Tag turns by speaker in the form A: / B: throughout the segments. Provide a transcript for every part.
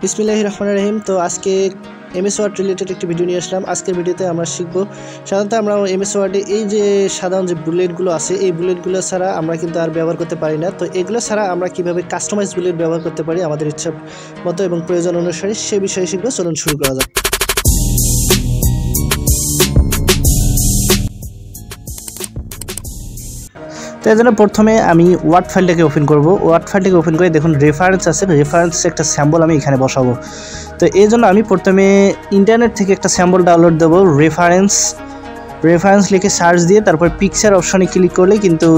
A: বিসমিল্লাহির রহমানির রহিম। তো আজকে এমএস ওয়ার্ড রিলেটেড একটি ভিডিও নিয়ে আসলাম। আজকের ভিডিওতে আমরা শিখব, সাধারণত আমরা এমএস ওয়ার্ডে এই যে সাধারণ যে বুলেটগুলো আছে, এই বুলেটগুলো ছাড়া আমরা কিন্তু আর ব্যবহার করতে পারি না। তো এগুলো ছাড়া আমরা কিভাবে কাস্টমাইজ বুলেট ব্যবহার করতে পারি আমাদের ইচ্ছা মতো এবং প্রয়োজন অনুসারে, সে বিষয়ে শিখব। চলুন শুরু করা যাক। তো এই জন্য প্রথমে আমি ওয়ার্ড ফাইলটাকে ওপেন করব। ওয়ার্ড ফাইলটাকে ওপেন করে দেখুন রেফারেন্স আছে, রেফারেন্সে একটা স্যাম্পল আমি এখানে বসাবো। তো এই জন্য আমি প্রথমে ইন্টারনেট থেকে একটা স্যাম্পল ডাউনলোড দেবো। রেফারেন্স লিখে সার্চ দিয়ে তারপর পিকচার অপশনে ক্লিক করলে কিন্তু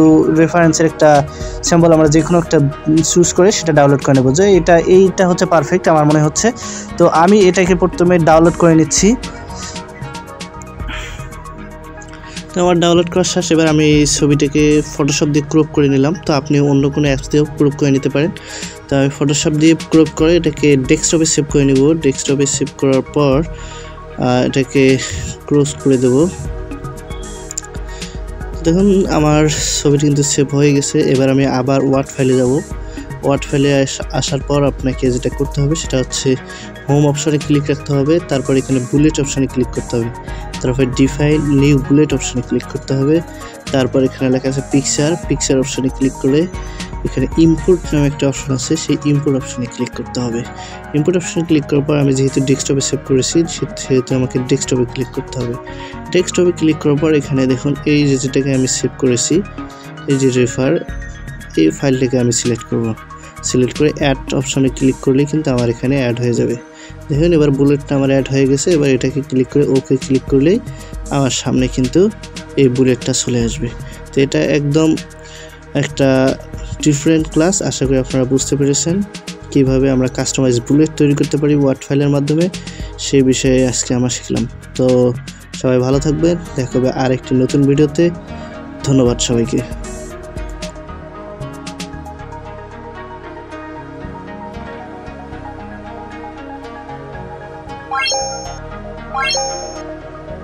A: রেফারেন্সের একটা স্যাম্পল আমরা যে কোনো একটা চুজ করে সেটা ডাউনলোড করে নেব। যে এইটা হচ্ছে পারফেক্ট আমার মনে হচ্ছে। তো আমি এটাকে প্রথমে ডাউনলোড করে নিচ্ছি। তো আমার ডাউনলোড করার শেষ। এবার আমি এই ছবিটাকে ফটোশপ দিয়ে ক্রপ করে নিলাম। তো আপনি অন্য কোনো অ্যাপস দিয়েও ক্রপ করে নিতে পারেন। তো আমি ফটোশপ দিয়ে ক্রপ করে এটাকে ডেস্কটপে সেভ করে নেব। ডেস্কটপে সেভ করার পর এটাকে ক্লোজ করে দেব। দেখুন আমার ছবিটি কিন্তু সেভ হয়ে গেছে। এবার আমি আবার ওয়ার্ড ফাইলে যাব। ওয়ার্ড ফাইলে আসার পর আপনাকে যেটা করতে হবে সেটা হচ্ছে হোম অপশনে ক্লিক রাখতে হবে, তারপর এখানে বুলেট অপশনে ক্লিক করতে হবে, তারপর ডিফাইন নিউ বুলেট অপশনে ক্লিক করতে হবে, তারপর এখানে লেখা আছে পিকচার অপশনে ক্লিক করে এখানে ইম্পোর্ট নামে একটা অপশন আছে, সেই ইম্পোর্ট অপশনে ক্লিক করতে হবে। ইম্পোর্ট অপশনে ক্লিক করার পর আমি যেহেতু ডেস্কটপে সেভ করেছি সেহেতু আমাকে ডেস্কটপে ক্লিক করতে হবে। ডেস্কটপে ক্লিক করার পর এখানে দেখুন এই যেটাকে আমি সেভ করেছি, এই যে এই ফাইলটাকে আমি সিলেক্ট করব। সিলেক্ট করে অ্যাড অপশনে ক্লিক করলে কিন্তু আমার এখানে অ্যাড হয়ে যাবে। দেখুন এবার বুলেটটা আমার অ্যাড হয়ে গেছে। এবার এটাকে ক্লিক করে ওকে ক্লিক করলেই আমার সামনে কিন্তু এই বুলেটটা চলে আসবে। তো এটা একদম একটা ডিফারেন্ট ক্লাস। আশা করি আপনারা বুঝতে পেরেছেন কিভাবে আমরা কাস্টমাইজ বুলেট তৈরি করতে পারি ওয়ার্ড ফাইলের মাধ্যমে, সেই বিষয়ে আজকে আমরা শিখলাম। তো সবাই ভালো থাকবেন, দেখা হবে আরেকটি নতুন ভিডিওতে। ধন্যবাদ সবাইকে।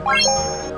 A: Bye.